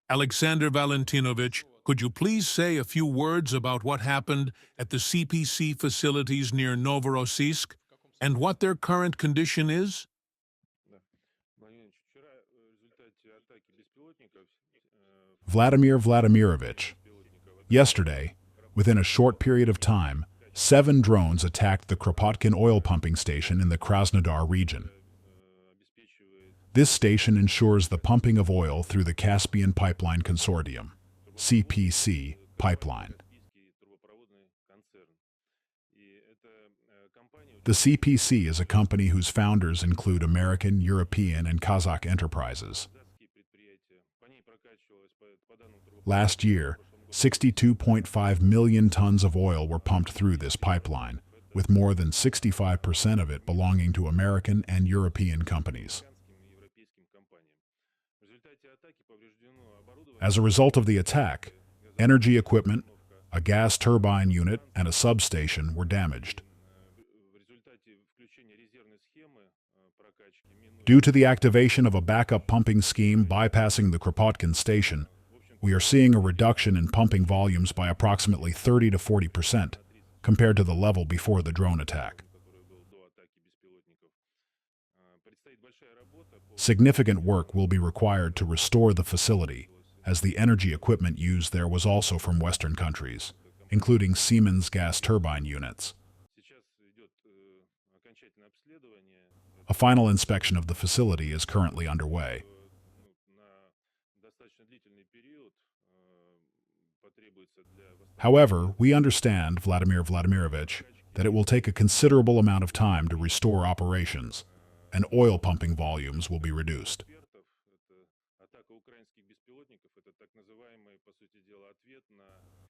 Alexander Valentinovich, could you please say a few words about what happened at the CPC facilities near Novorossiysk and what their current condition is? Vladimir Vladimirovich, yesterday, within a short period of time, 7 drones attacked the Kropotkin oil pumping station in the Krasnodar region. This station ensures the pumping of oil through the Caspian Pipeline Consortium, CPC, pipeline. The CPC is a company whose founders include American, European, and Kazakh enterprises. Last year, 62.5 million tons of oil were pumped through this pipeline, with more than 65% of it belonging to American and European companies. As a result of the attack, energy equipment, a gas turbine unit, and a substation were damaged. Due to the activation of a backup pumping scheme bypassing the Kropotkin station, we are seeing a reduction in pumping volumes by approximately 30 to 40% compared to the level before the drone attack. Significant work will be required to restore the facility, as the energy equipment used there was also from Western countries, including Siemens gas turbine units. A final inspection of the facility is currently underway. However, we understand, Vladimir Vladimirovich, that it will take a considerable amount of time to restore operations, and oil pumping volumes will be reduced.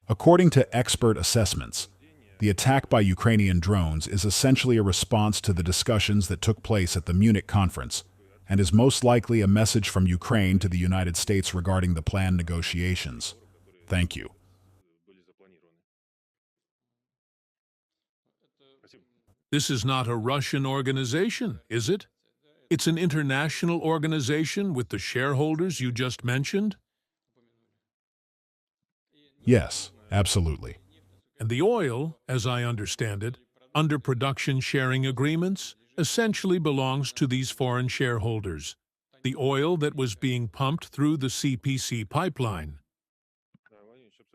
According to expert assessments, the attack by Ukrainian drones is essentially a response to the discussions that took place at the Munich conference, and is most likely a message from Ukraine to the United States regarding the planned negotiations. Thank you. This is not a Russian organization, is it? It's an international organization with the shareholders you just mentioned? Yes, absolutely. And the oil, as I understand it, under production sharing agreements, essentially belongs to these foreign shareholders. The oil that was being pumped through the CPC pipeline.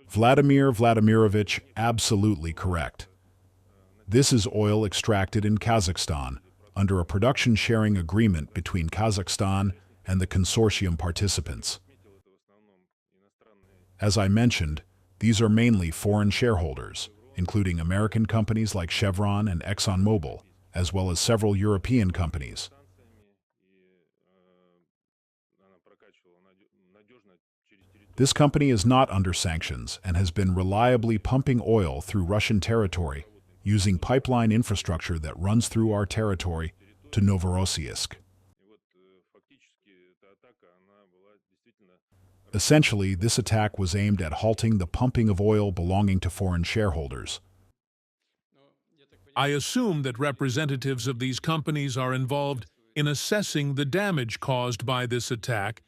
Vladimir Vladimirovich, absolutely correct. This is oil extracted in Kazakhstan under a production sharing agreement between Kazakhstan and the consortium participants. As I mentioned, these are mainly foreign shareholders, including American companies like Chevron and ExxonMobil, as well as several European companies. This company is not under sanctions and has been reliably pumping oil through Russian territory using pipeline infrastructure that runs through our territory to Novorossiysk. Essentially, this attack was aimed at halting the pumping of oil belonging to foreign shareholders. I assume that representatives of these companies are involved in assessing the damage caused by this attack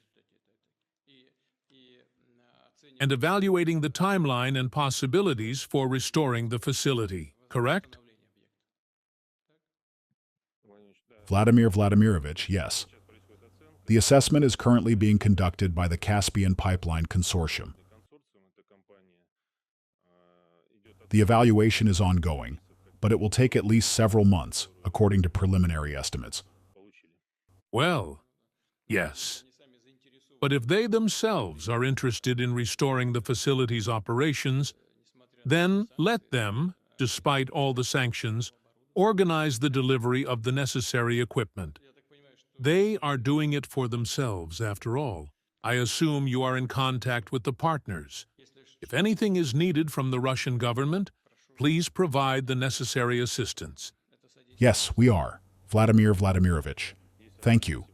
and evaluating the timeline and possibilities for restoring the facility, correct? Vladimir Vladimirovich, yes. The assessment is currently being conducted by the Caspian Pipeline Consortium. The evaluation is ongoing, but it will take at least several months, according to preliminary estimates. Well, yes. But if they themselves are interested in restoring the facility's operations, then let them, despite all the sanctions, organize the delivery of the necessary equipment. They are doing it for themselves, after all. I assume you are in contact with the partners. If anything is needed from the Russian government, please provide the necessary assistance. Yes, we are. Vladimir Vladimirovich. Thank you.